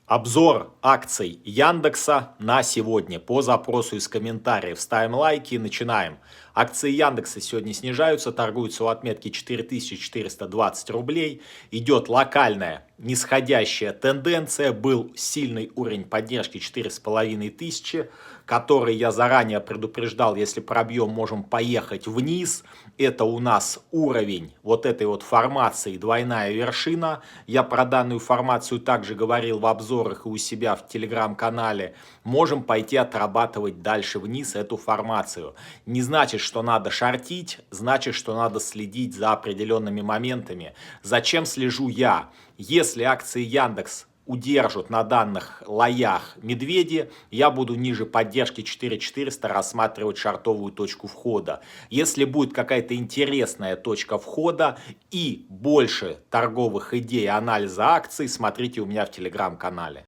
Обзор акций Яндекса на сегодня по запросу из комментариев. Ставим лайки и начинаем. Акции Яндекса сегодня снижаются, торгуются у отметки 4420 рублей. Идет локальная нисходящая тенденция. Был сильный уровень поддержки 4500, который я заранее предупреждал, если пробьем, можем поехать вниз. Это у нас уровень вот этой вот формации двойная вершина. Я про данную формацию также говорил в обзорах и у себя в телеграм-канале. Можем пойти отрабатывать дальше вниз эту формацию. Не значит, что надо шортить, значит, что надо следить за определенными моментами. Зачем слежу я? Если акции Яндекс удержат на данных лоях медведи, я буду ниже поддержки 4400 рассматривать шортовую точку входа. Если будет какая-то интересная точка входа и больше торговых идей анализа акций, смотрите у меня в телеграм-канале.